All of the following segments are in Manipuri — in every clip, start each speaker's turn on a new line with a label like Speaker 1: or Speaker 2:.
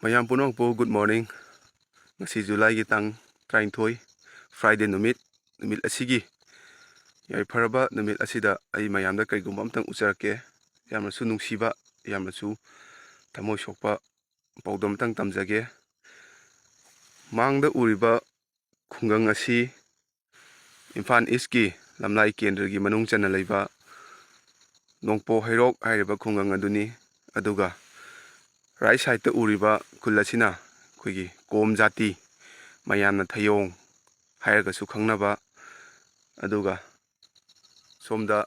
Speaker 1: Mayam punongpo good morning. Ngasi July gi tang 23 Friday numit asigi yai pharaba numit asida ai mayamda kaigum amtang ujarke yamna su nungsiba yamna su thamoi sokpa paudom tang tamjage. Mangda uriba khungang asi Imphal East ki lamlai kendra gi manung chana leiba Nongpo Hairok hairiba khungang aduni aduga right side ta uriba kulasina khoi kom jati mayamna thayong hairaga su khangnaba aduga somda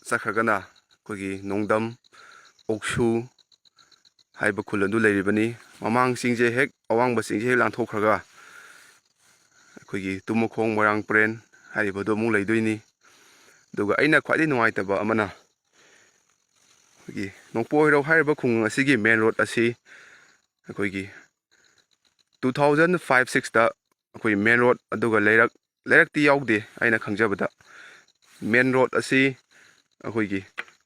Speaker 1: sakhagana khoi nongdam oksu haiba khuladu leiribani mamang singje hek awang ba singje lanthokhaga khoi tumukhong morang pren haiba do mu leidoini aduga aina khwadi nuaitaba amana Nongpo Hairok hairiba khungang asigi main road asi khoi 2005-6 da khoi main road aduga leirak ti yaude aina khangjabada main road asi khoi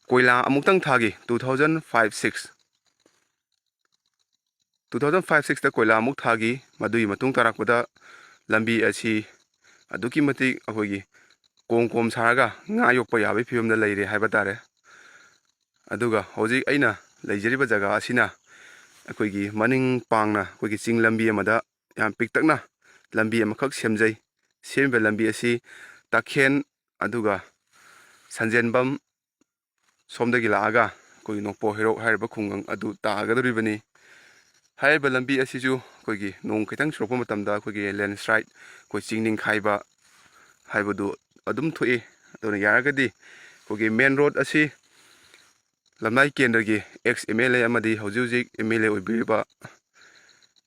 Speaker 1: koila amuktang thagi 2005-6 da koila amuk thagi madui matung tarakpada lambi asi aduki mati khoi kom saraga nga yokpa yabi phiyumda leire haiba tare aduga hojik aina leijariba jaga asina khoi maning pangna khoi ching lambi amada yam piktakna lambi amakhak semjai sembe lambi asi takhen aduga sanjenbam somdagi laaga khoi Nongpo Hairok hairiba khungang adu taagadoribani haiba lambi asiju khoi nong khitang churokpa matamda khoi landslide khoi chingning khaiba haibadu adum thoi aduna yaragadi khoi main road asi lamlai kendra ex MLA amadi hojik MLA oibiriba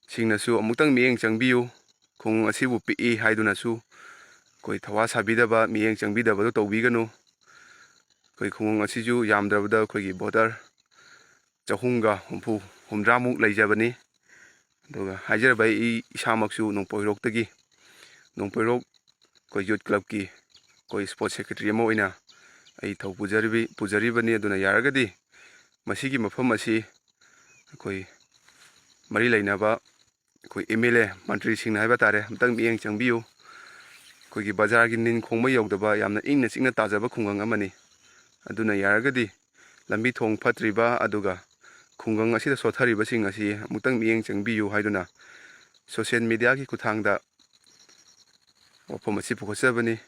Speaker 1: singnasu amuktang miyeng changbiu khung asibu pi haidunasu koi thawa sabidaba miyeng changbidaba do tawbiganu koi khung asiju yamdrabada khoi border chahunga humdramuk leijabani aduga haijarbai isamaksu Nongpo Hairok tagi Nongpo Hairok koi youth club ki koi sport secretary ama oina ai thau pujaribani aduna yaragadi masigi mafam asi koi mari leinaba koi MLA mantri singna haiba tare amtang miyeng changbiu khoi bazar gi nin khongma yogdaba yamna ingna chingna tajaba khungang amani aduna yaragadi lambi thong phatriba aduga khungang asida sothariba sing asi amutang miyeng changbiu haiduna social media ki kuthangda wafam asi pukhosabani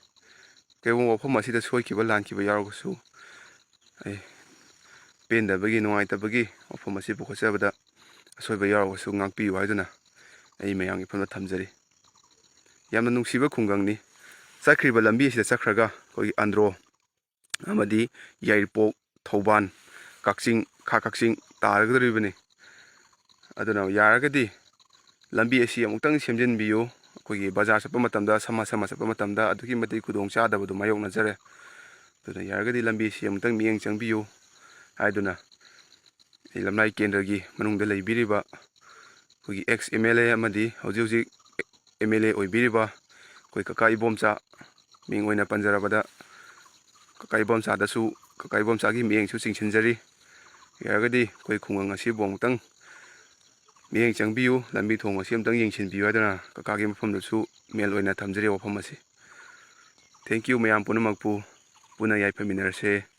Speaker 1: kewong wafam asida soikiba lankiba yarogsu ai pendabagi nuaitabagi wafam asi pukhosabada asoiba yarogsu ngakpiu haiduna ai mayang ifamda thamjari yamna nungsiba khunggangni chakriba lambi asida chakraga khoi andro amadi yairpok Thauban Kakching Kakching taragadoribani aduna yaragadi lambi asi amuktang semjinbiu khoi bazar chapa matamda sama chapa matamda aduki mati khudong chadabadu mayok najare aduna yaragadi lambi asi amutang miyeng changbiu haiduna ai lamlai kendra gi manungda leibiriba khoi ex MLA amadi hojik MLA oibiriba khoi kaka ibomcha ming oina panjarabada kaka ibomcha dasu kaka ibomcha gi miyeng su chingsinjari yaragadi khoi khungang asi bomtang miyeng changbiu lambi thong asi amtang yengsinbiu aduna kaka gi mafam dasu mel oina thamjari wafam asi thank you mayam punamakpu puna yaifaminarse